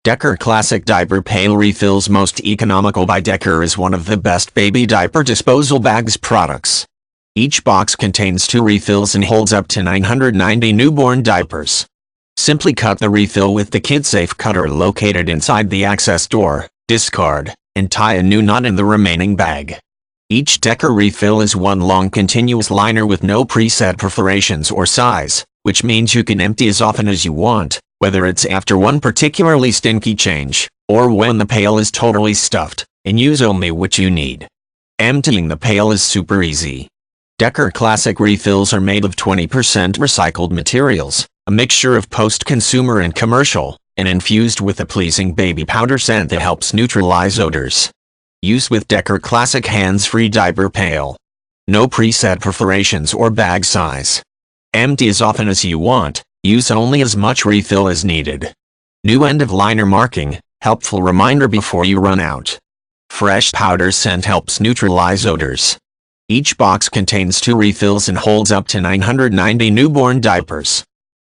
Dekor Classic Diaper Pail Refills. Most Economical by Dekor is one of the best baby diaper disposal bags products. Each box contains 2 refills and holds up to 990 newborn diapers. Simply cut the refill with the kid-safe cutter located inside the access door, discard, and tie a new knot in the remaining bag. Each Dekor refill is one long continuous liner with no preset perforations or size, which means you can empty as often as you want, whether it's after one particularly stinky change, or when the pail is totally stuffed, and use only what you need. Emptying the pail is super easy. Dekor Classic refills are made of 20% recycled materials, a mixture of post-consumer and commercial, and infused with a pleasing baby powder scent that helps neutralize odors. Use with Dekor Classic hands-free diaper pail. No preset perforations or bag size. Empty as often as you want, use only as much refill as needed. New end-of-liner marking, helpful reminder before you run out. Fresh powder scent helps neutralize odors. Each box contains 2 refills and holds up to 990 newborn diapers.